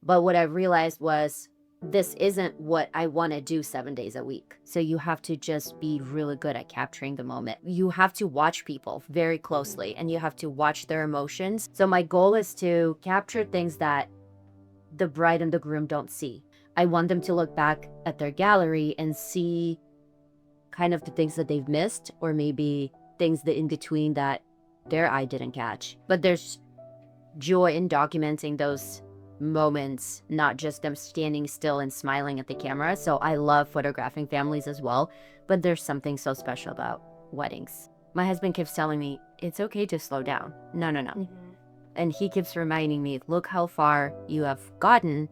But what I realized was this isn't what I want to do 7 days a week. So you have to just be really good at capturing the moment. You have to watch people very closely and you have to watch their emotions. So my goal is to capture things that the bride and the groom don't see. I want them to look back at their gallery and see kind of the things that they've missed, or maybe things that in between that their eye didn't catch. But there's joy in documenting those moments, not just them standing still and smiling at the camera. So I love photographing families as well, but there's something so special about weddings. My husband keeps telling me, it's okay to slow down. No. And he keeps reminding me, look how far you have gotten.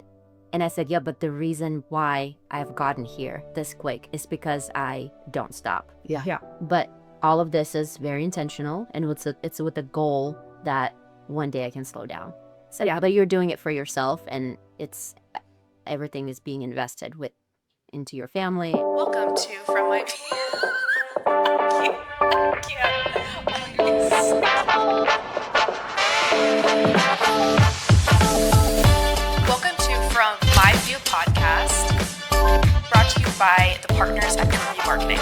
And I said, yeah, but the reason why I've gotten here this quick is because I don't stop. Yeah. But all of this is very intentional, and it's with the goal that one day I can slow down. So yeah, but you're doing it for yourself, and it's everything is being invested into your family. Welcome to From My Vue. Welcome to From My Vue podcast, brought to you by the partners at From Vue Marketing.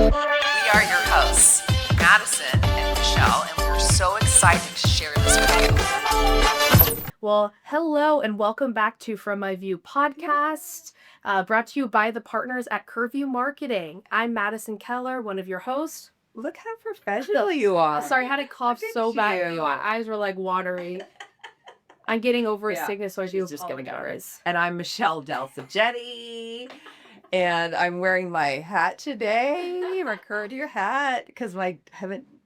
We are your hosts, Madison and Michelle, and we're so excited to share this with you. Well, hello and welcome back to From My Vue podcast, brought to you by the partners at Vue Marketing. I'm Madison Keller, one of your hosts. Look how professional you are. Sorry, I had to cough so bad. My eyes were like watery. I'm getting over a sickness, so I do Just getting over it. apologize. And I'm Michelle Delsagetti, and I'm wearing my hat today, my courtier hat, because my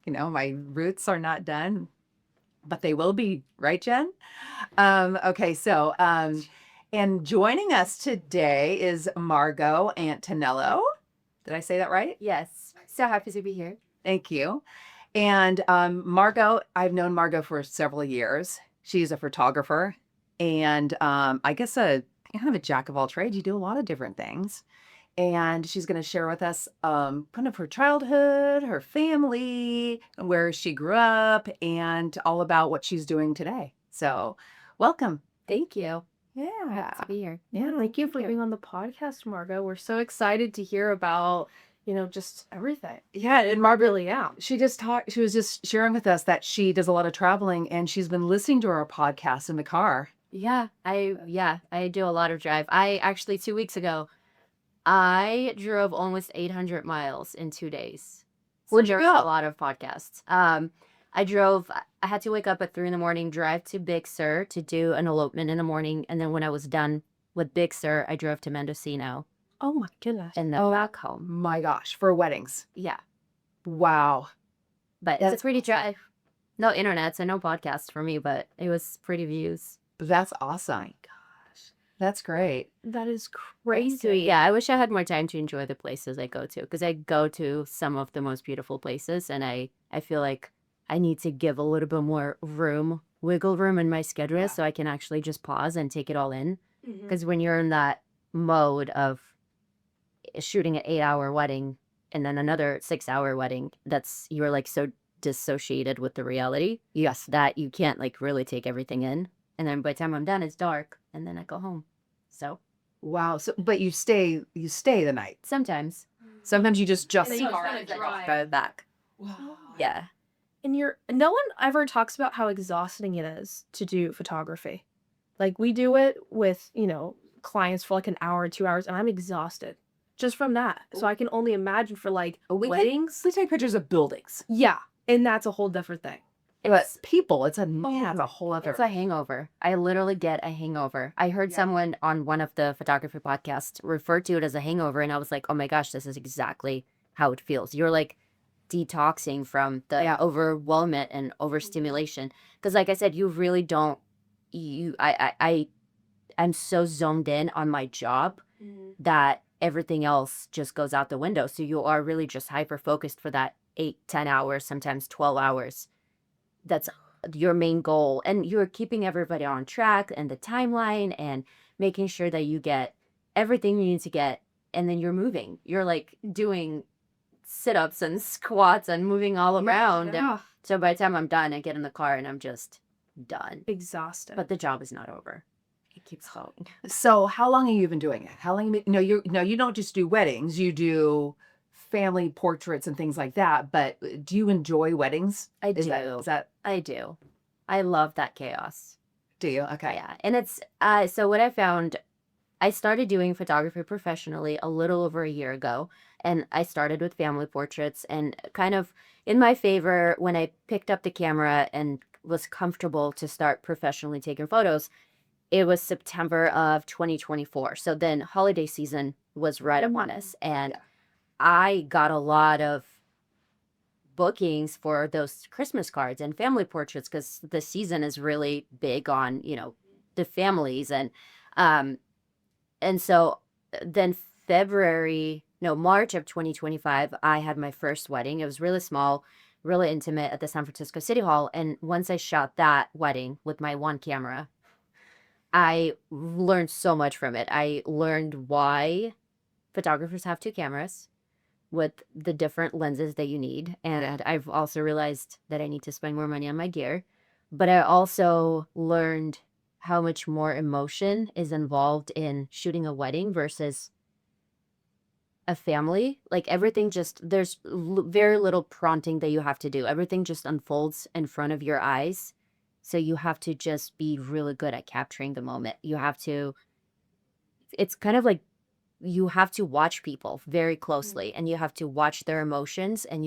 roots are not done, but they will be, right, Jen? And joining us today is Margo Antonello. Did I say that right? Yes. So happy to be here. Thank you. And Margo, I've known Margo for several years. She's a photographer and I guess kind of a jack of all trades. You do a lot of different things. And she's going to share with us kind of her childhood, her family, where she grew up, and all about what she's doing today. So welcome. Thank you. Yeah. Happy to be here. Yeah, thank you for being on the podcast, Margo. We're so excited to hear about, just everything. Yeah. And Margo, Really, yeah. she was just sharing with us that she does a lot of traveling and she's been listening to our podcast in the car. Yeah, I do a lot of drive. I actually 2 weeks ago, I drove almost 800 miles in 2 days. Where'd you There's go? a lot of podcasts. I had to wake up at 3 a.m, drive to Big Sur to do an elopement in the morning. And then when I was done with Big Sur, I drove to Mendocino Oh my goodness. and then back home. My gosh, for weddings. Yeah, Wow. but it's a pretty drive. No internet, so no podcasts for me, but it was pretty views. That's awesome. Gosh, That's great. that is Crazy. crazy. Yeah, I wish I had more time to enjoy the places I go to, because I go to some of the most beautiful places, and I feel like I need to give a little bit more wiggle room in my schedule so I can actually just pause and take it all in. Mhm. Because when you're in that mode of shooting an 8-hour wedding and then another 6-hour wedding, you're like so dissociated with the reality. Yes, that you can't like really take everything in. And then by the time I'm done, it's dark, and then I go home. So Wow. So, but you stay the night. sometimes, Sometimes you just And then you start kinda and then drive. go back. Wow. yeah. And no one ever talks about how exhausting it is to do photography. Like we do it with, clients for like an hour, 2 hours, and I'm exhausted just from that. So I can only imagine for like weddings. We take pictures of buildings. Yeah. And that's a whole different thing. But people, it's a whole other. It's a hangover. I literally get a hangover. I heard someone on one of the photography podcasts refer to it as a hangover, and I was like, oh my gosh, this is exactly how it feels. You're like detoxing from the overwhelmment and overstimulation. Because like I said, you really don't, I'm so zoned in on my job that everything else just goes out the window. So you are really just hyper focused for that 8-10 hours, sometimes 12 hours. That's your main goal, and you're keeping everybody on track and the timeline and making sure that you get everything you need to get, and then you're moving. You're like doing sit-ups and squats and moving all around. Yeah. So by the time I'm done, I get in the car and I'm just done. Exhausted. But the job is not over. It keeps going. So how long have you been doing it? How long? No, you don't just do weddings. You do family portraits and things like that. But do you enjoy weddings? I Is do. that I do. I love that chaos. do you? Okay. Yeah. And it's so what I found, I started doing photography professionally a little over a year ago, and I started with family portraits, and kind of in my favor when I picked up the camera and was comfortable to start professionally taking photos, it was September of 2024. So then holiday season was right upon us, and Yeah. I got a lot of bookings for those Christmas cards and family portraits because the season is really big on, the families. Um and so then March of 2025, I had my first wedding. It was really small, really intimate at the San Francisco City Hall. And once I shot that wedding with my one camera, I learned so much from it. I learned why photographers have two cameras with the different lenses that you need. And I've also realized that I need to spend more money on my gear. But I also learned how much more emotion is involved in shooting a wedding versus a family. Like everything there's very little prompting that you have to do. Everything just unfolds in front of your eyes. So you have to just be really good at capturing the moment. It's kind of like you have to watch people very closely and you have to watch their emotions and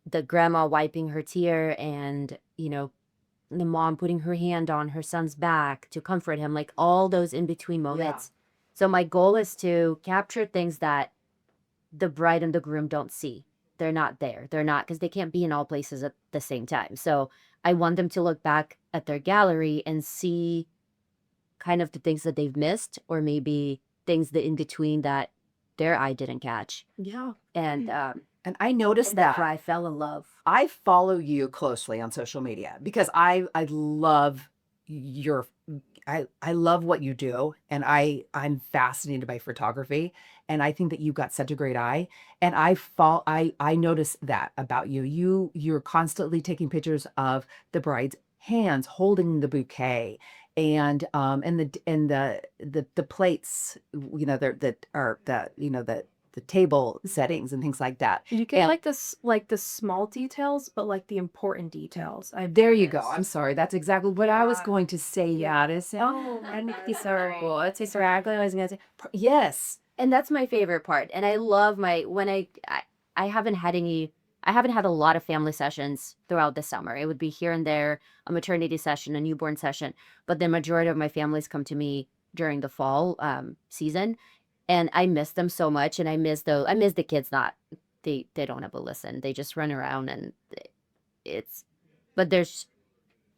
the grandma wiping her tear and, the mom putting her hand on her son's back to comfort him, like all those in between moments. So my goal is to capture things that the bride and the groom don't see. They're not there. They're not, because they can't be in all places at the same time. So I want them to look back at their gallery and see kind of the things that they've missed, or maybe things that in between that their eye didn't catch. Yeah. And And I noticed that. that's where I fell in love. I follow you closely on social media because I love your I love what you do, and I'm fascinated by photography, and I think that you've got such a great eye, and I notice that about you. You're constantly taking pictures of the bride's hands holding the bouquet, and the plates, that are the table settings and things like that. You get And like the small details, but like the important details. there you go. I'm sorry. That's exactly what I was Yeah. going to say. Yeah, to say, Oh, I'm sorry. It's exactly what I was gonna say. yes. And that's my favorite part. And I love I haven't had a lot of family sessions throughout the summer. It would be here and there, a maternity session, a newborn session, but the majority of my families come to me during the fall season, and I miss them so much. And I miss the kids. Not they don't have a listen. They just run around, and but there's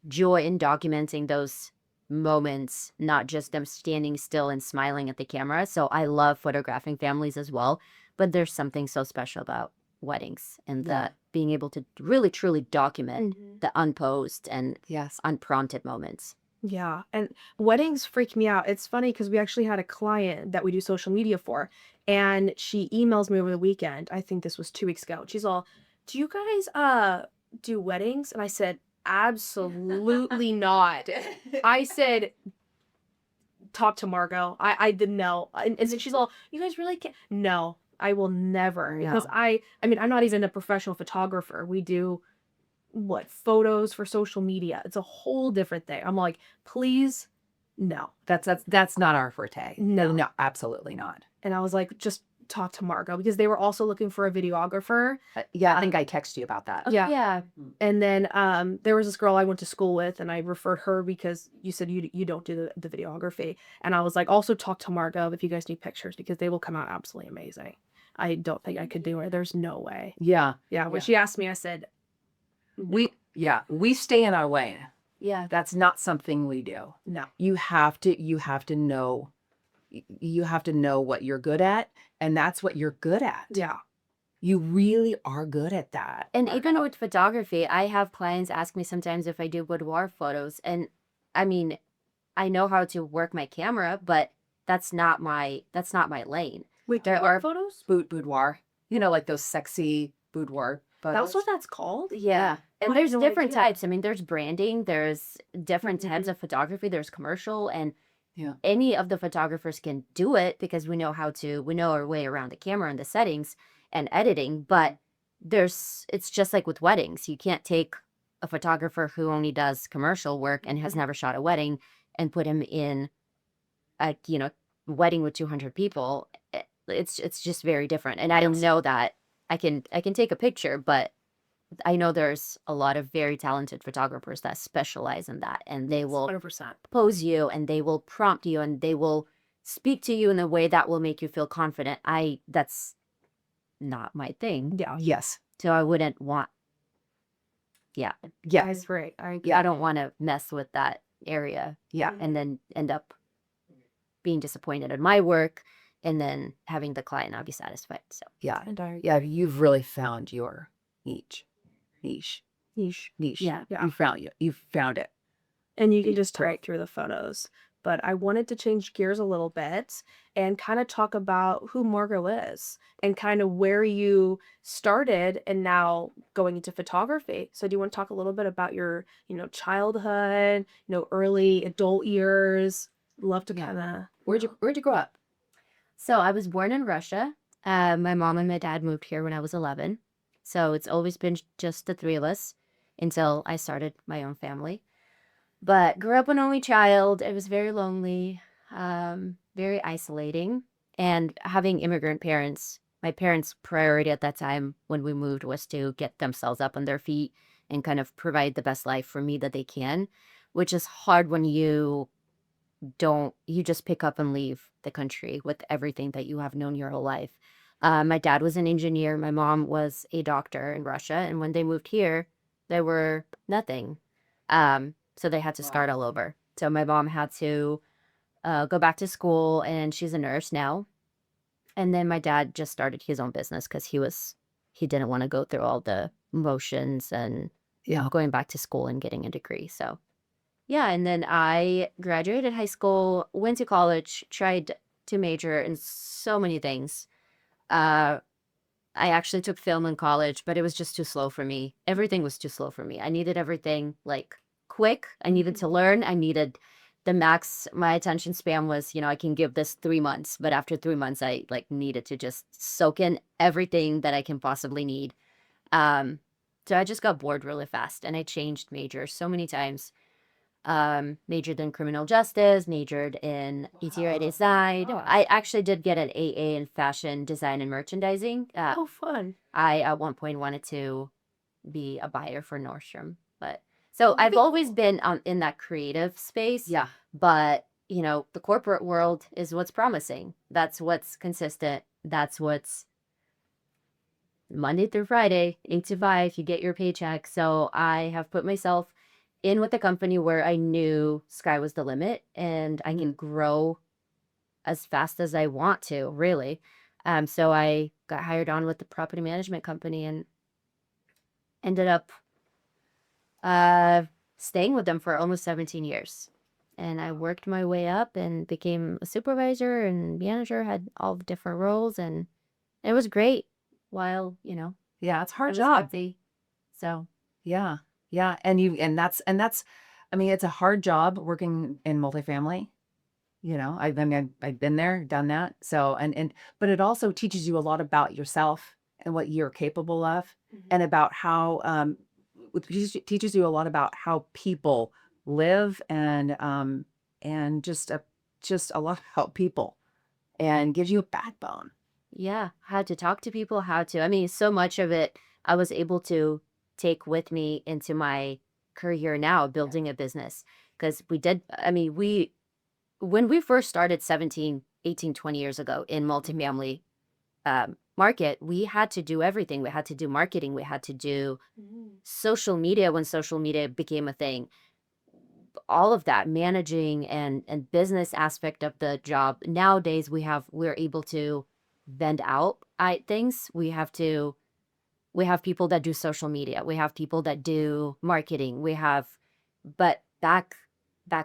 joy in documenting those moments, not just them standing still and smiling at the camera. So I love photographing families as well, but there's something so special about weddings and Yeah. the being able to really truly document the unposed and Yes. unprompted moments. Yeah, and weddings freak me out. It's funny because we actually had a client that we do social media for, and she emails me over the weekend. I think this was 2 weeks ago. She's all, "Do you guys do weddings?" And I said, "Absolutely not." I said, "Talk to Margo." I didn't know, and then she's all, "You guys really can't?" No, I will never, because No. I mean, I'm not even a professional photographer. We do photos for social media. It's a whole different thing. I'm like, please, no. That's not our forte. No. No, absolutely not. And I was like, just talk to Margo, because they were also looking for a videographer. Yeah, I think I texted you about that. Yeah. Yeah. And then there was this girl I went to school with, and I referred her because you said you don't do the videography. And I was like, also talk to Margo if you guys need pictures, because they will come out absolutely amazing. I don't think I could do it. There's no way. Yeah. Yeah. When Yeah. she asked me, I said, We stay in our lane. Yeah. That's not something we do. no. You have to know what you're good at, and that's what you're good at. Yeah. You really are good at that. And even with photography, I have clients ask me sometimes if I do boudoir photos. And I mean, I know how to work my camera, but that's not my lane. Wait, There boudoir are- photos? Boudoir. Like those sexy boudoir photos. That's what that's called? Yeah. And I there's had no different idea. types. I mean, there's branding, there's different types of photography, there's commercial, and Yeah. any of the photographers can do it because we know our way around the camera and the settings and editing. But it's just like with weddings. You can't take a photographer who only does commercial work and has never shot a wedding and put him in a, wedding with 200 people. It's just very different. And I don't know that I can take a picture, but I know there's a lot of very talented photographers that specialize in that, and they will 100%. pose you and they will prompt you and they will speak to you in a way that will make you feel confident. That's not my thing. Yeah. Yes. So I wouldn't want, yeah, Yeah. I agree. I agree. I don't want to mess with that area Yeah. and then end up being disappointed in my work and then having the client not be satisfied. So Yeah. And I Yeah. You've really found your niche. Niche. niche. yeah. Yeah. You found it. And you can just tell Right. it through the photos. But I wanted to change gears a little bit and kind of talk about who Margo is and kind of where you started and now going into photography. So do you want to talk a little bit about your, childhood, early adult years? Love to Yeah. kind of Where'd you grow up? So I was born in Russia. My mom and my dad moved here when I was 11. So it's always been just the three of us until I started my own family. But grew up an only child. It was very lonely, very isolating. And having immigrant parents, my parents' priority at that time when we moved was to get themselves up on their feet and kind of provide the best life for me that they can, which is hard when you just pick up and leave the country with everything that you have known your whole life. My dad was an engineer. My mom was a doctor in Russia. And when they moved here, they were nothing. So they had to start all over. So my mom had to go back to school, and she's a nurse now. And then my dad just started his own business because he didn't want to go through all the motions and Yeah. going back to school and getting a degree. So yeah, and then I graduated high school, went to college, tried to major in so many things. Uh, I actually took film in college, but it was just too slow for me. Everything was too slow for me. I needed everything like quick. I needed to learn. I needed the max. My attention span was, I can give this 3 months, but after 3 months, I like needed to just soak in everything that I can possibly need. Um, so I just got bored really fast, and I changed majors so many times. Majored in criminal justice, majored in interior design. I actually did get an AA in fashion design and merchandising. oh, fun. I at one point wanted to be a buyer for Nordstrom, but so I've always been in that creative space. Yeah. But the corporate world is what's promising. That's what's consistent. That's what's Monday through Friday, 8 to 5, you get your paycheck. So I have put myself in with a company where I knew sky was the limit and I can grow as fast as I want to, really. So I got hired on with the property management company and ended up staying with them for almost 17 years. And I worked my way up and became a supervisor and manager, had all the different roles, and it was great while, Yeah. It's a I hard was job. busy. So Yeah. Yeah. And that's, I mean, it's a hard job working in multifamily. I've been there, done that. So, but it also teaches you a lot about yourself and what you're capable of and about how, teaches you a lot about how people live and just a lot about people and gives you a backbone. yeah, how to talk to people, I mean, so much of it I was able to take with me into my career now, building a business. Because when we first started 17, 18, 20 years ago in multifamily market, we had to do everything. We had to do marketing. We had to do social media when social media became a thing. All of that managing and business aspect of the job. Nowadays we're able to vend out things. We have people that do social media. We have people that do marketing. But back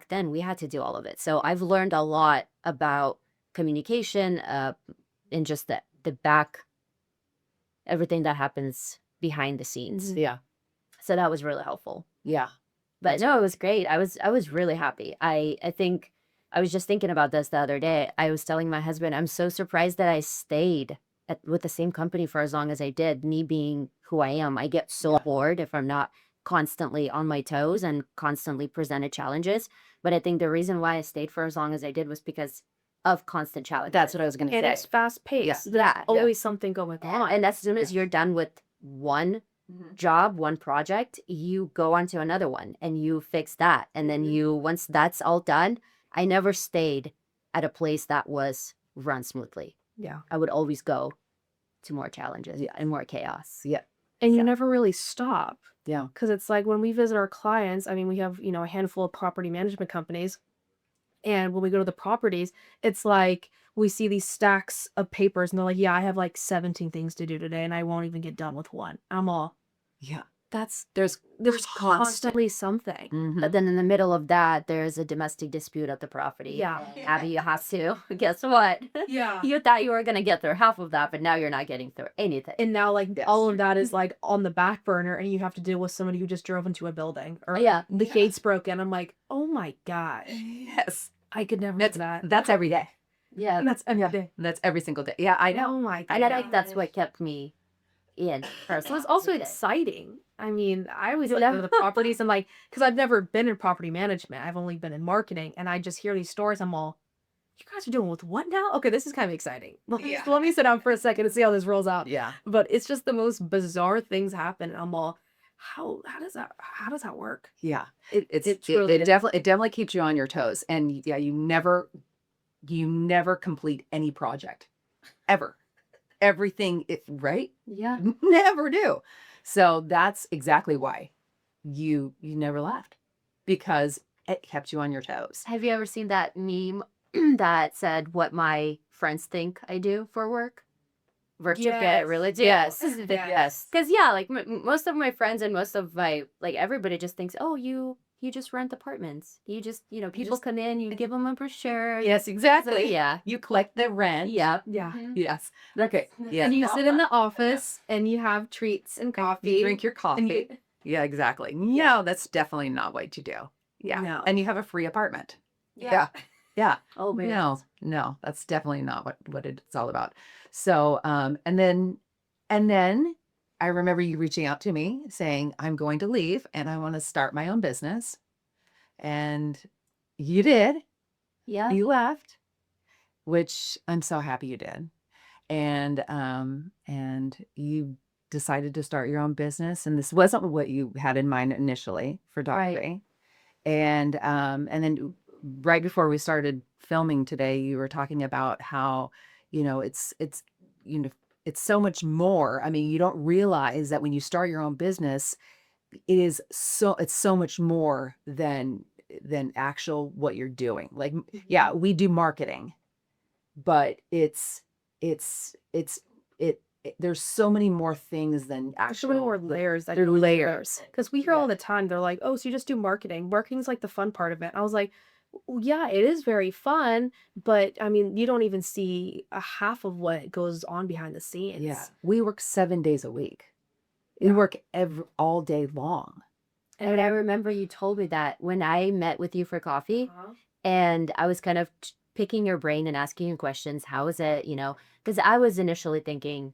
then we had to do all of it. So I've learned a lot about communication, and just the back, everything that happens behind the scenes. Yeah. So that was really helpful. Yeah. But no, it was great. I was really happy. I think I was just thinking about this the other day. I was telling my husband, I'm so surprised that I stayed with the same company for as long as I did. Me being who I am, I get so bored if I'm not constantly on my toes and constantly presented challenges. But I think the reason why I stayed for as long as I did was because of constant challenges. That's what I was going to And say. it's fast paced. Yeah. There's Yeah. always something going on. And as soon as you're done with one job, one project, you go on to another one and you fix that. And then once that's all done, I never stayed at a place that was run smoothly. Yeah. I would always go to more challenges and more chaos. Yeah. And you never really stop. Yeah. Because it's like when we visit our clients, I mean, we have, a handful of property management companies. And when we go to the properties, it's like we see these stacks of papers and they're like, yeah, I have like 17 things to do today and I won't even get done with one. I'm all, Yeah. There's constant. constantly something. Mhm. But then in the middle of that, there's a domestic dispute at the property. Yeah. And Abby, you have to, guess what? Yeah. You thought you were going to get through half of that, but now you're not getting through anything. And now like Yes. all of that is like on the back burner and you have to deal with somebody who just drove into a building or Yeah. the gate's broken. I'm like, oh my gosh, Yes. I could never do that. That's every day. Yeah. And that's every day. That's every single day. Yeah, I know. Oh my god. And I think that's what kept me in It was also today. exciting. I mean, I always like go to the properties and like, because I've never been in property management. I've only been in marketing, and I just hear these stories. I'm all, you guys are doing with what now? Okay, this is kind of exciting. Let me sit down for a second and see how this rolls out. Yeah. But it's just the most bizarre things happen. And I'm all, how does that work? Yeah. It truly is. Definitely keeps you on your toes. And yeah, you never complete any project ever. Everything, right? Yeah. Never do. So that's exactly why you never left, because it kept you on your toes. Have you ever seen that meme that said what my friends think I do for work? Versus what I really do. Yes. Yes. Because like most of my friends and most of my everybody just thinks, oh, you just rent apartments. You just people come in, you give them a brochure. Yes, exactly. Yeah. You collect the rent. Yeah. Yeah. Yes. Okay. Yeah. And you sit in the office and you have treats and coffee. You drink your coffee. Yeah, exactly. No, that's definitely not what you do. Yeah. No. And you have a free apartment. Yeah. Yeah. Oh man. No, that's definitely not what it's all about. So, and then I remember you reaching out to me saying, I'm going to leave and I want to start my own business. And you did. Yeah. You left, which I'm so happy you did. And you decided to start your own business. And this wasn't what you had in mind initially for photography. And then right before we started filming today, you were talking about how, it's so much more. I mean, you don't realize that when you start your own business, it's so much more than actual what you're doing. Like, yeah, we do marketing, but there's so many more things than There's so many more layers. There are layers. Because we hear all the time, they're like, oh, so you just do marketing. Marketing's like the fun part of it. I was like, well, yeah, it is very fun, but I mean, you don't even see a half of what goes on behind the scenes. Yeah, we work 7 days a week. We work all day long. And I remember you told me that when I met with you for coffee, and I was kind of picking your brain and asking you questions. How is it, because I was initially thinking,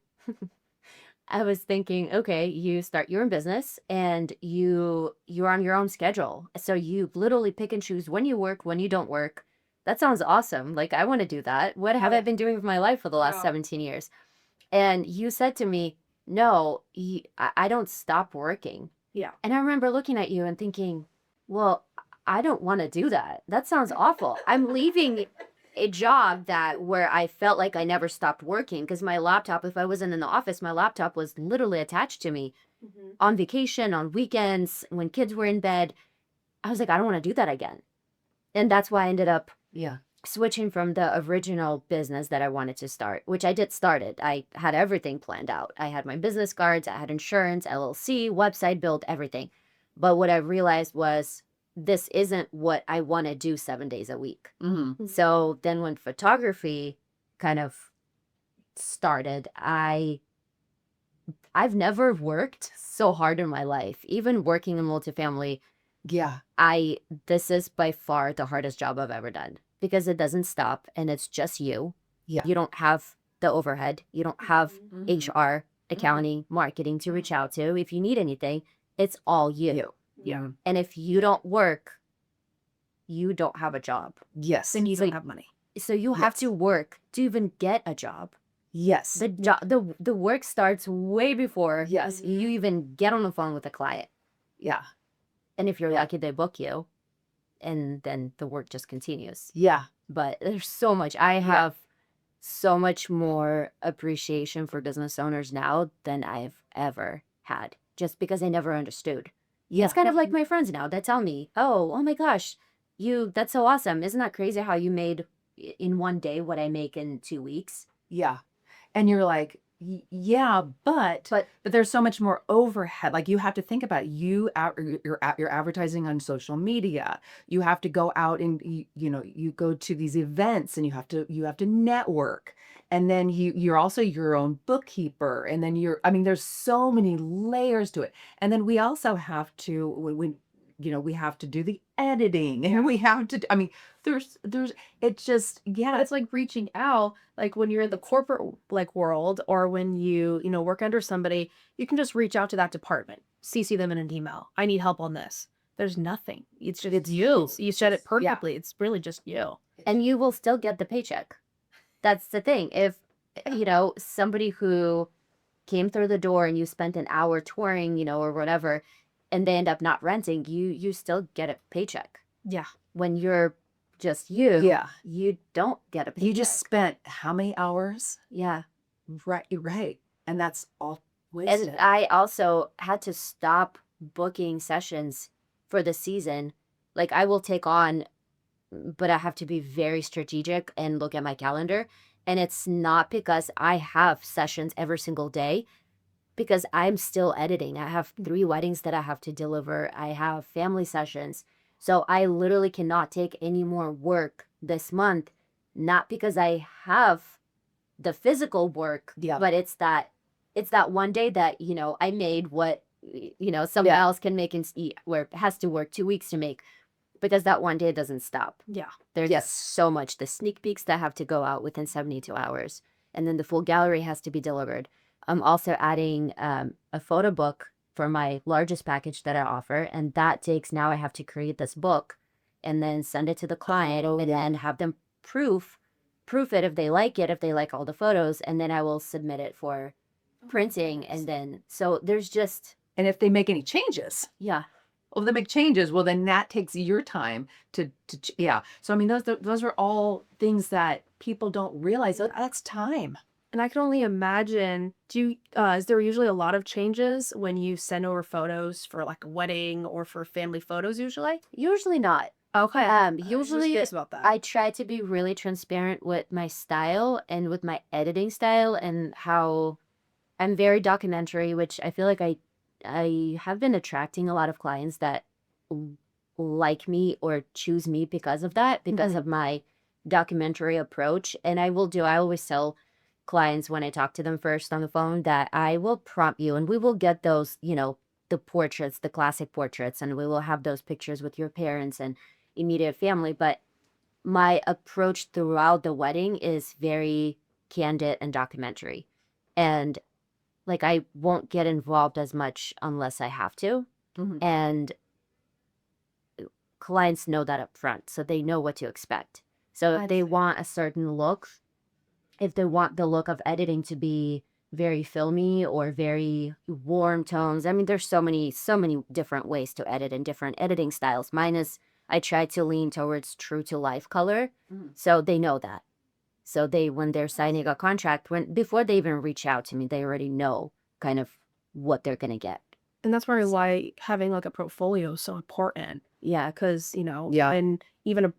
okay, you start your own business and you're on your own schedule. So you literally pick and choose when you work, when you don't work. That sounds awesome. Like, I want to do that. What have I been doing with my life for the last 17 years? And you said to me, no, I don't stop working. Yeah. And I remember looking at you and thinking, well, I don't want to do that. That sounds awful. I'm leaving a job where I felt like I never stopped working, because my laptop, if I wasn't in the office, my laptop was literally attached to me on vacation, on weekends, when kids were in bed. I was like, I don't want to do that again. And that's why I ended up switching from the original business that I wanted to start, which I did start it. I had everything planned out. I had my business cards, I had insurance, LLC, website built, everything. But what I realized was, this isn't what I want to do 7 days a week. So then when photography kind of started, I I've never worked so hard in my life. Even working in multifamily, Yeah. this is by far the hardest job I've ever done because it doesn't stop and it's just you. Yeah. You don't have the overhead. You don't have Mhm. HR, accounting, marketing to reach out to. If you need anything, it's all you. You. Yeah. And if you don't work, you don't have a job. Yes. Then you So- don't have money. So you have to work to even get a job. Yes. The work starts way before Yes. you even get on the phone with a client. Yeah. And if you're lucky, they book you, and then the work just continues. Yeah. But there's so much. I have so much more appreciation for business owners now than I've ever had, just because I never understood. Yeah. It's kind of like my friends now that tell me, oh my gosh, that's so awesome. Isn't that crazy how you made in one day what I make in 2 weeks? Yeah. And you're like, yeah, but there's so much more overhead. Like you have to think about you're advertising on social media. You have to go out and you go to these events and you have to network. And then you're also your own bookkeeper. And then there's so many layers to it. And then we also have to we have to do the editing and we have to there's it's just But it's like reaching out, like when you're in the corporate like world or when you work under somebody, you can just reach out to that department, CC them in an email. I need help on this. There's nothing. It's you. You said it perfectly. It's really just you. And you will still get the paycheck. That's the thing. If, somebody who came through the door and you spent an hour touring, or whatever, and they end up not renting, you still get a paycheck. Yeah. When you're just you, Yeah. you don't get a paycheck. You just spent how many hours? Yeah. Right. And that's all And wasted. I also had to stop booking sessions for the season. Like I will take on, but I have to be very strategic and look at my calendar. And it's not because I have sessions every single day, because I'm still editing. I have 3 weddings that I have to deliver. I have family sessions. So I literally cannot take any more work this month, not because I have the physical work, Yeah. but it's that one day that, I made what, someone Yeah. else can make where it has to work 2 weeks to make, because that one day doesn't stop. Yeah. There's Yes. so much. The sneak peeks that have to go out within 72 hours. And then the full gallery has to be delivered. I'm also adding a photo book for my largest package that I offer. And that takes, now I have to create this book and then send it to the client and then have them proof it if they like it, if they like all the photos. And then I will submit it for printing. And then, so there's just, And if they make any changes, yeah. well, they make changes. Well, then that takes your time yeah. So those are all things that people don't realize. That's time. And I can only imagine, is there usually a lot of changes when you send over photos for like a wedding or for family photos usually? Usually not. Okay. Usually curious about that. I try to be really transparent with my style and with my editing style and how I'm very documentary, which I feel like I have been attracting a lot of clients that like me or choose me because of that, because of my documentary approach. And I always tell clients when I talk to them first on the phone that I will prompt you and we will get those, the portraits, the classic portraits, and we will have those pictures with your parents and immediate family. But my approach throughout the wedding is very candid and documentary. And like I won't get involved as much unless I have to. Mhm. And clients know that up front, so they know what to expect. So if they want a certain look, if they want the look of editing to be very filmy or very warm tones, there's so many different ways to edit and different editing styles. Mine is, I try to lean towards true to life color. So they know that. So when they're signing a contract, before they even reach out to me, they already know kind of what they're going to get. And that's why having like a portfolio is so important. Yeah. Because, Yeah. and even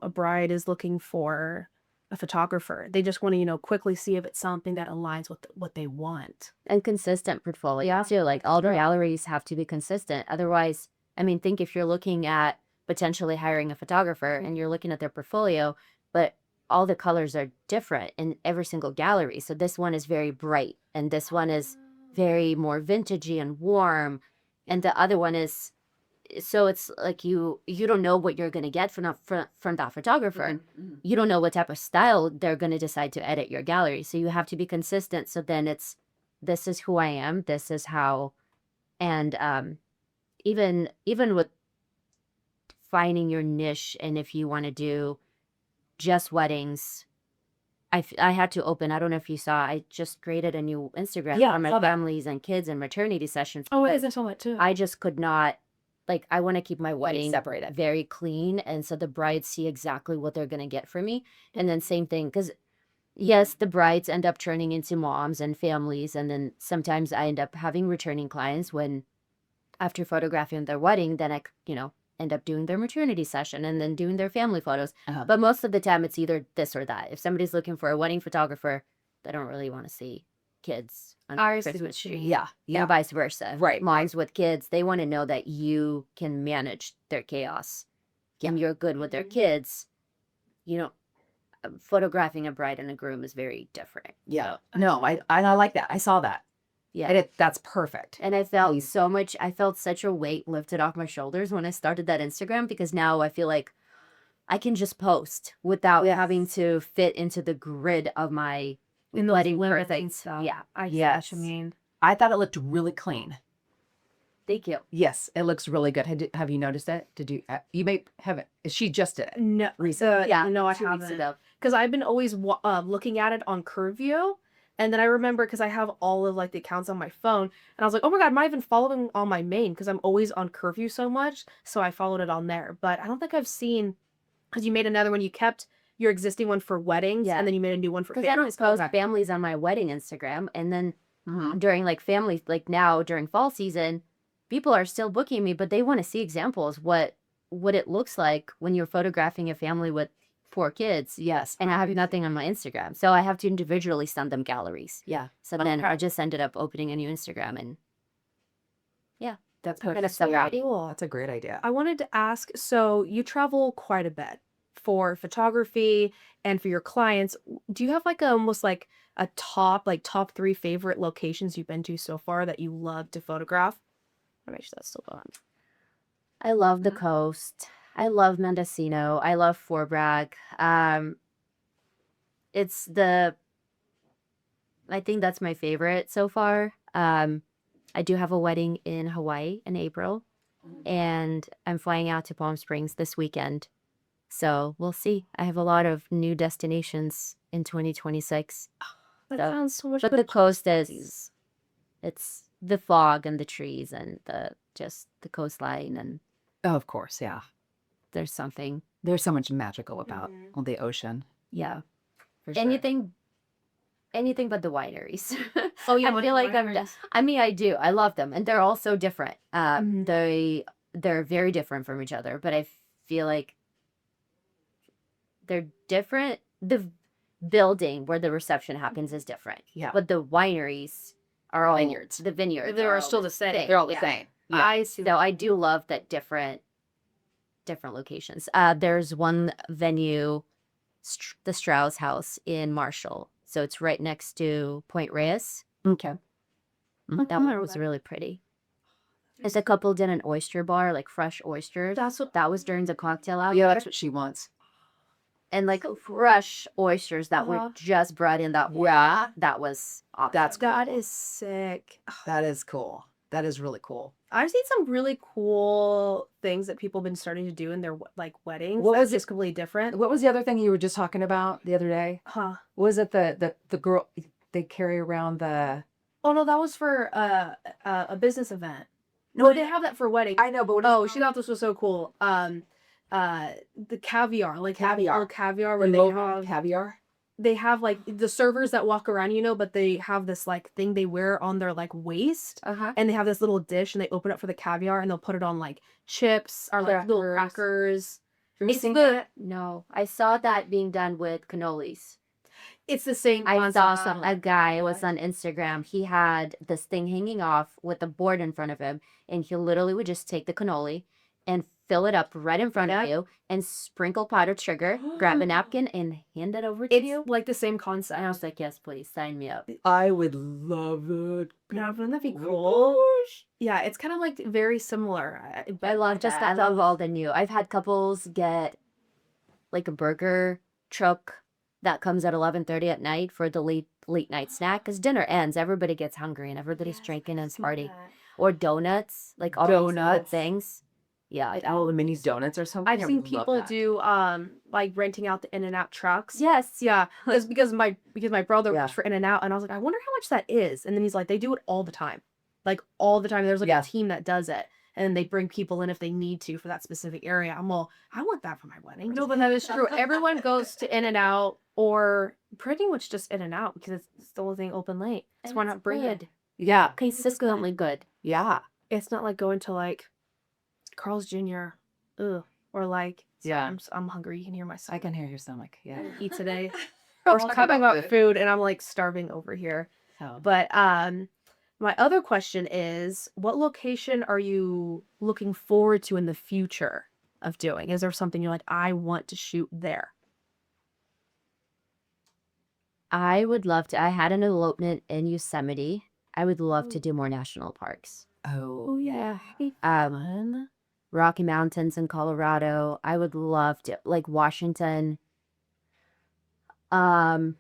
a bride is looking for a photographer. They just want to, quickly see if it's something that aligns with what they want. And consistent portfolio too. Like all the galleries have to be consistent. Otherwise, think if you're looking at potentially hiring a photographer and you're looking at their portfolio, but all the colors are different in every single gallery. So this one is very bright and this one is very more vintagey and warm. And the other one is, so it's like you don't know what you're going to get from that photographer. You don't know what type of style they're going to decide to edit your gallery. So you have to be consistent. So then it's, this is who I am. This is how, and even with finding your niche, and if you want to do just weddings, I had to open, I don't know if you saw, I just created a new Instagram Yeah, for my saw that. families and kids and maternity sessions. Oh, it because isn't so much too. I just could not, like, I want to keep my wedding separated. very clean. And so the brides see exactly what they're going to get from me. And then same thing, because yes, the brides end up turning into moms and families. And then sometimes I end up having returning clients when, after photographing their wedding, then I, end up doing their maternity session and then doing their family photos. But most of the time it's either this or that. If somebody's looking for a wedding photographer, they don't really want to see kids on Ours is Christmas tree. Yeah. And vice versa. Right. Moms with kids, they want to know that you can manage their chaos. And you're good with their kids. Photographing a bride and a groom is very different. Yeah. No, I like that. I saw that. Yeah. And that's perfect. And I felt I felt such a weight lifted off my shoulders when I started that Instagram, because now I feel like I can just post without having to fit into the grid of my wedding birthday stuff. Yeah. I see what you mean. I thought it looked really clean. Thank you. Yes, it looks really good. Have you noticed it? You may haven't. She just did it. No, Yeah. no, I 2 weeks haven't. ago. Because I've been always looking at it on Curveview, and then I remember, because I have all of like the accounts on my phone, and I was like, oh my god, am I even following on my main? Because I'm always on Curveview so much, so I followed it on there. But I don't think I've seen, because you made another one. You kept your existing one for weddings, and then you made a new one for Because I families. don't post families on my wedding Instagram, and then during like family, like now during fall season, people are still booking me, but they want to see examples what it looks like when you're photographing a family with 4 kids. Yes. And I have nothing on my Instagram, so I have to individually send them galleries. Yeah. So then I just ended up opening a new Instagram, and That's kind of perfect. separating. That's a great idea. I wanted to ask, so you travel quite a bit for photography and for your clients. Do you have like almost like a top 3 favorite locations you've been to so far that you love to photograph? I'll make sure that's still on. I love the coast. I love Mendocino. I love Fort Bragg. It's I think that's my favorite so far. I do have a wedding in Hawaii in April, and I'm flying out to Palm Springs this weekend. So we'll see. I have a lot of new destinations in 2026. That So- sounds so much But fun. the coast it's the fog and the trees and just the coastline, and Oh, of course. Yeah. there's something. There's so much magical about the ocean. Yeah. For sure. Anything but the wineries. Oh, yeah, I feel like I do. I love them, and they're all so different. They're very different from each other, but I feel like they're different. The building where the reception happens is different. Yeah. But the wineries are all Vineyards. The vineyards They are are all still the same. They're all the Yeah. same. I see. So I do love that different locations. There's one venue, the Strauss House in Marshall. So it's right next to Point Reyes. Okay. That one was really pretty. As a couple did an oyster bar, like fresh oysters. That was during the cocktail hour. Yeah, that's what she wants. And like fresh oysters that were just brought in that morning. Yeah. That was awesome. That's cool. That is sick. That is cool. That is really cool. I've seen some really cool things that people have been starting to do in their like weddings. What That's was it? just completely different. What was the other thing you were just talking about the other day? Huh. Was it the girl they carry around the? Oh no, that was for a business event. No, they have that for weddings. I know, but what is Oh, she thought this was so cool. The caviar, like Caviar. caviar, where caviar? they have like the servers that walk around, but they have this like thing they wear on their like waist, and they have this little dish, and they open it for the caviar, and they'll put it on like chips or like little crackers. No, I saw that being done with cannolis. It's the same. I saw concept. a guy was on Instagram. He had this thing hanging off with a board in front of him, and he literally would just take the cannoli and fill it up right in front of Yep. you and sprinkle powdered sugar, grab a napkin and hand it over to It's you. like the same And I concept. was like, yes, please sign me up. I would love it. Yeah, wouldn't that be Oh my cool? gosh. Yeah, it's kind of like very similar. I love that. I love all the new. I've had couples get like a burger truck that comes at 11:30 at night for the late night snack because dinner ends. Everybody gets hungry and everybody's drinking and partying. Or donuts, like all these little Donuts. things. Yeah, Like Minis donuts or something. I've I seen would love people that. do like renting out the In-N-Out trucks. yes. Yeah, it's because my brother Yeah. works for In-N-Out, and I was like, I wonder how much that is. And then he's like, they do it all the time, like all the time. There's like Yeah. a team that does it, and they bring people in if they need to for that specific area. I'm all, I want that for my wedding. No, but that is true. Everyone goes to In-N-Out or pretty much just In-N-Out because it's the only thing open late. So And why it's not bring it? good. Yeah. Consistently good. Yeah. It's not like going to like Carl's Jr. Ugh, or like Yeah. I'm hungry. You can hear my I stomach. can hear your stomach. Yeah. Eat today. We're We're talking talking about about food, and I'm like starving over here. Oh. But my other question is, what location are you looking forward to in the future of doing? Is there something you're like, I want to shoot there? I would love to. I had an elopement in Yosemite. I would love to do more national parks. Oh yeah. Rocky Mountains in Colorado. I would love to, like Washington, That-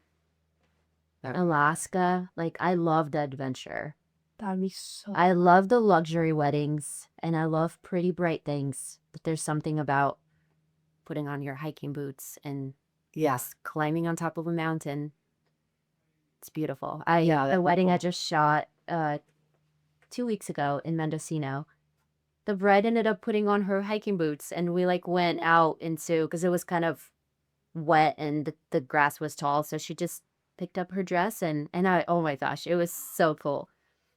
Alaska. Like I love the adventure. That'd be so I love the luxury weddings and I love pretty bright things. But there's something about putting on your hiking boots and Yes. climbing on top of a mountain. It's beautiful. Yeah, The that'd be wedding I cool. just shot 2 weeks ago in Mendocino. The bride ended up putting on her hiking boots and we like went out into because it was kind of wet and the grass was tall, so she just picked up her dress and I, oh my gosh, it was so cool.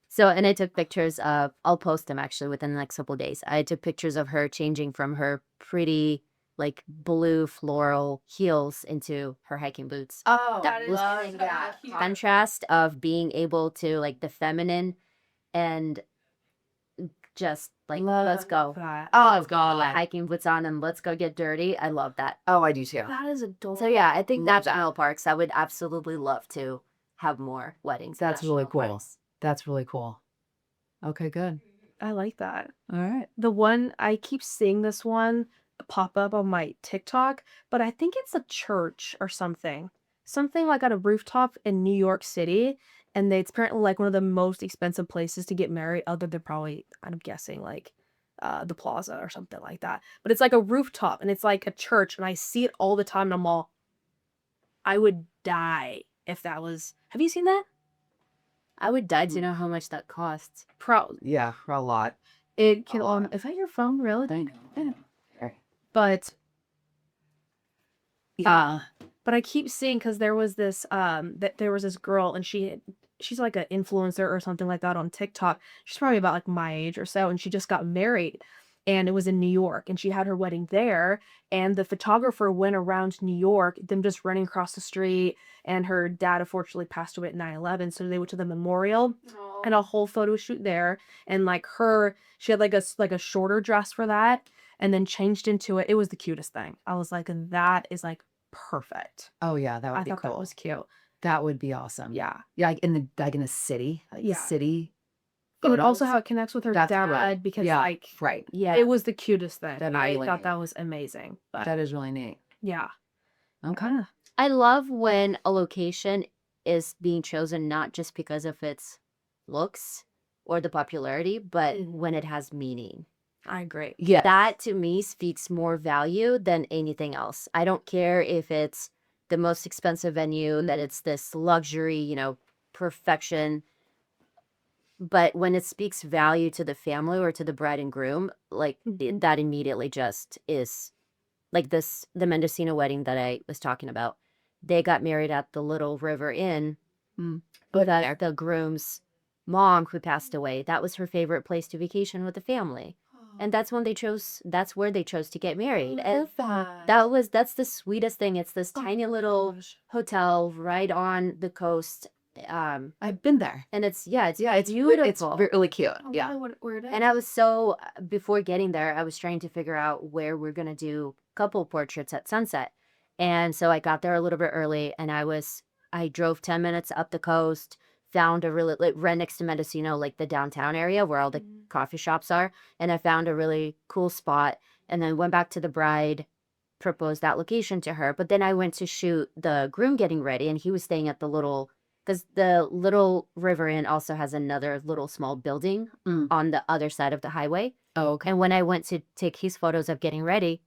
So and I took pictures of, I'll post them actually within the next couple of days. I took pictures of her changing from her pretty like blue floral heels into her hiking boots. Oh, That was that. contrast of being able to like the feminine and just like let's go. that. Oh God. Hiking boots on and let's go get dirty. I love that. Oh, I do too. That is adorable. So yeah, I think Love that. national parks, I would absolutely love to have more weddings. That's really national cool. parks. That's really cool. Okay, good. I like that. All right. The one I keep seeing this one pop up on my TikTok, but I think it's a church or something. Something like at a rooftop in New York City, and it's apparently like one of the most expensive places to get married, other than probably, I'm guessing, like the plaza or something like that. But it's like a rooftop and it's like a church, and I see it all the time, and I'm all, I would die if that was. Have you seen that? I would die to know how much that costs. Yeah, for a lot. It can. A lot. Is that your phone, really? I know. Yeah. But Yeah. but I keep seeing, because there was this girl, and she's like an influencer or something like that on TikTok. She's probably about like my age or so, and she just got married, and it was in New York, and she had her wedding there, and the photographer went around New York, them just running across the street, and her dad unfortunately passed away at 9/11, so they went to the memorial and a whole photo shoot there, and like she had like a shorter dress for that, and then changed into it. It was the cutest thing. I was like, that is like perfect. Oh yeah, that would I be thought cool. that was cute. That would be awesome. Yeah. Yeah, like in a city. Yeah. City. And also photos. how it connects with her That's dad, right. because Yeah, like right. Yeah. it was the cutest thing. That'd be I really thought neat. that was amazing. But That is really neat. yeah. Okay. I love when a location is being chosen not just because of its looks or the popularity, but when it has meaning. I agree. Yeah. That to me speaks more value than anything else. I don't care if it's the most expensive venue, that it's this luxury, perfection. But when it speaks value to the family or to the bride and groom, like Mhm. that immediately just is like the Mendocino wedding that I was talking about. They got married at the Little River Inn, but the groom's mom who passed away, that was her favorite place to vacation with the family. And that's where they chose to get married. And that's the sweetest thing. It's this tiny little hotel right on the coast. I've been there. and it's it's It's beautiful. really cute. Oh, Yeah. where it is. And I was so before getting there, I was trying to figure out where we're gonna do couple portraits at sunset. And so I got there a little bit early, and I drove 10 minutes up the coast, found a really like right next to Mendocino, like the downtown area where all the coffee shops are, and I found a really cool spot, and then went back to the bride, proposed that location to her. But then I went to shoot the groom getting ready, and he was staying at the little because the little river inn also has another little small building Mm. on the other side of the highway. Oh, okay. And when I went to take his photos of getting ready,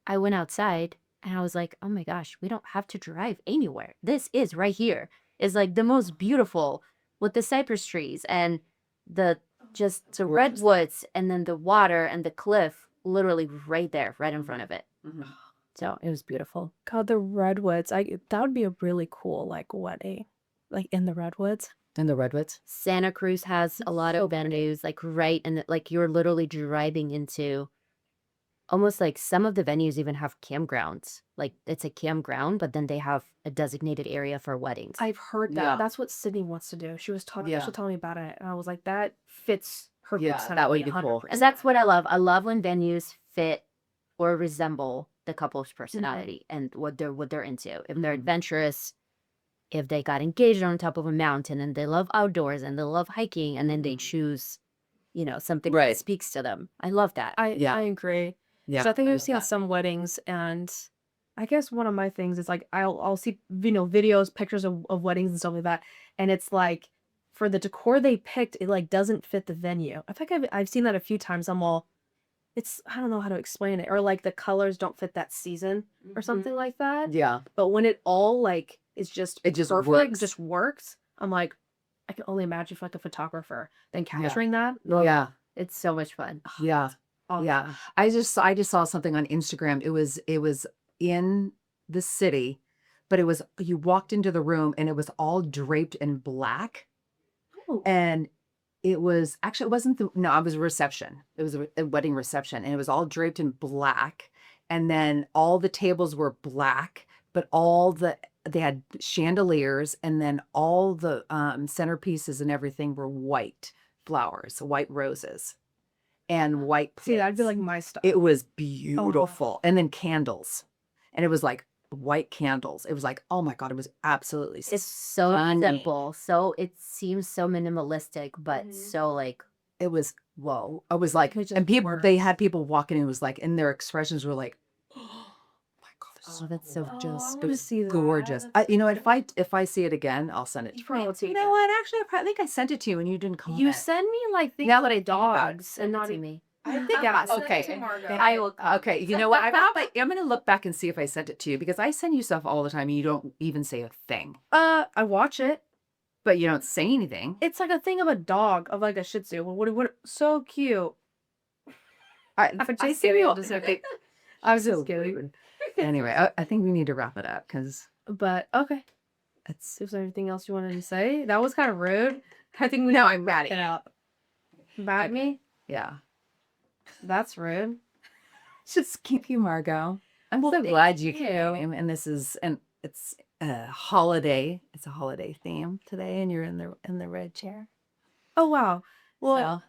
I went outside and I was like, oh my gosh, we don't have to drive anywhere. This is right here. It's like the most beautiful with the cypress trees and the just the redwoods and then the water and the cliff literally right there, right in front of it. Mhm. So it was beautiful. God, the redwoods. That would be a really cool like wedding, like in the redwoods. And the redwoods. Santa Cruz has a lot of venues, like right in the, like you're literally driving into almost like some of the venues even have campgrounds. Like it's a campground, but then they have a designated area for weddings. I've heard that. Yeah. That's what Sydney wants to do. She was Yeah. telling me about it, and I was like, that fits her Yeah, that would be cool. And that's what I love. I love when venues fit or resemble the couple's personality and what they're into. If they're Mhm. adventurous, if they got engaged on top of a mountain and they love outdoors and they love hiking, and then they choose, something Right. that speaks to them. I love that. I Yeah. agree. Yeah. So I think I I've love seen on that. some weddings, and I guess one of my things is like I'll see videos, pictures of weddings and stuff like that, and it's like for the decor they picked, it like doesn't fit the venue. I think I've seen that a few times. I'm all, I don't know how to explain it, or like the colors don't fit that season or something like that. Yeah. But when it all like is just It just perfect, works. just works, I'm like, I can only imagine for like a photographer then capturing that. Yeah. It's so much fun. Yeah. Awesome. Yeah. I just saw something on Instagram. It was in the city, but you walked into the room and it was all draped in black. Oh. And it wasn't it was a reception. It was a wedding reception, and it was all draped in black. And then all the tables were black, but they had chandeliers, and then all the centerpieces and everything were white flowers, white roses, and white See, that'd be plates. like my stuff. It was beautiful. And then candles. And it was like white candles. It was like, oh my God, it was absolutely It's so stunning. simple. So it seems so minimalistic, but so like It was, whoa. I was like, It just and people, works. they had people walking in, it was like, and their expressions were like, oh my God, this is Oh, that's so gorgeous. I It wanna was see that. gorgeous. if I see it again, I'll send it to You you. probably will too. You know what? Actually, I think I sent it to you and you didn't comment. You send me like things Now that with I think about it, dogs and not to even. me. I think I sent it Okay. to Margo. I will. Okay. You know what? I'm going to look back and see if I sent it to you, because I send you stuff all the time and you don't even say a thing, I watch it. but you don't say anything. It's like a thing of a dog, of like a Shih Tzu. What so cute. I just see kidding, you. I'm just kidding. I was just kidding. Anyway, I think we need to wrap it up because But okay. it's. Is there anything else you wanted to say? That was kind of rude. I think we No, I'm mad it at you. out. Mad at me? Yeah. That's rude. Just keep you, Margo. I'm so thank glad you you. came, and it's a holiday. It's a holiday theme today, and you're in the red chair. Oh wow. Well,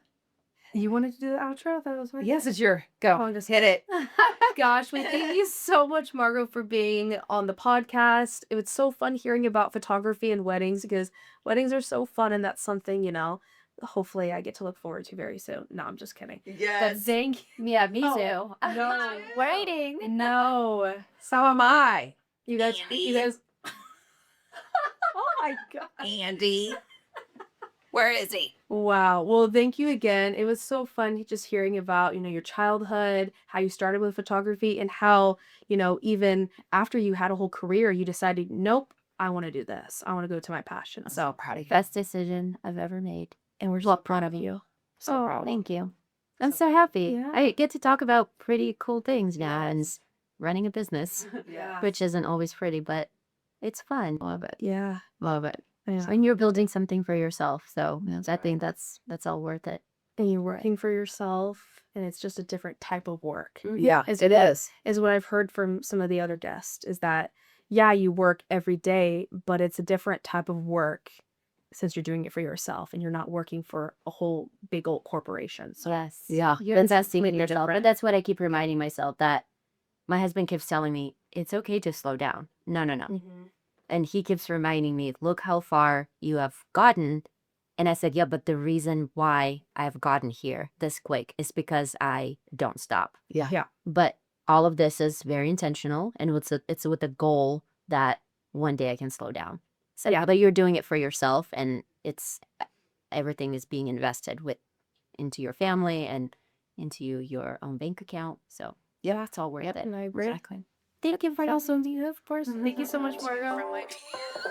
So, you wanted to do the outro? That was my yes, it's your go. Oh, just- Hit it. Gosh, we thank you so much, Margo, for being on the podcast. It was so fun hearing about photography and weddings, because weddings are so fun, and that's something, hopefully I get to look forward to very soon. No, I'm just kidding. But Yes. thank Yeah, me Oh, too. no. Waiting. No. So am I. You guys Oh my god. Andy. Where is he? Wow. Well, thank you again. It was so fun just hearing about, your childhood, how you started with photography, and how, even after you had a whole career, you decided, nope, I want to do this. I want to go to my passion. I'm so proud of you. Best decision I've ever made. And we're so proud of you. So Oh, proud. thank you. I'm so happy. Yeah. I get to talk about pretty cool things now and running a business, Yeah. which isn't always pretty, but it's fun. Love it. Yeah. Love it. Yeah. And you're building something for yourself. So I think that's all worth it. And you're working for yourself, and it's just a different type of work. Yeah, Is it what- is. Is what I've heard from some of the other guests, is that, yeah, you work every day, but it's a different type of work since you're doing it for yourself and you're not working for a whole big old corporation. So Yes. Yeah. You're investing in completely yourself. different. But that's what I keep reminding myself, that my husband keeps telling me, it's okay to slow down. No, no, no. And he keeps reminding me, look how far you have gotten. And I said, yeah, but the reason why I've gotten here this quick is because I don't stop. Yeah. Yeah. But all of this is very intentional, and it's with the goal that one day I can slow down. So yeah, but you're doing it for yourself, and it's everything is being invested into your family and into your own bank account. So yeah, it's all worth it. And I agree. Exactly. Thank you for Also, Dina, of course. Thank you so much, Margo. From My Vue.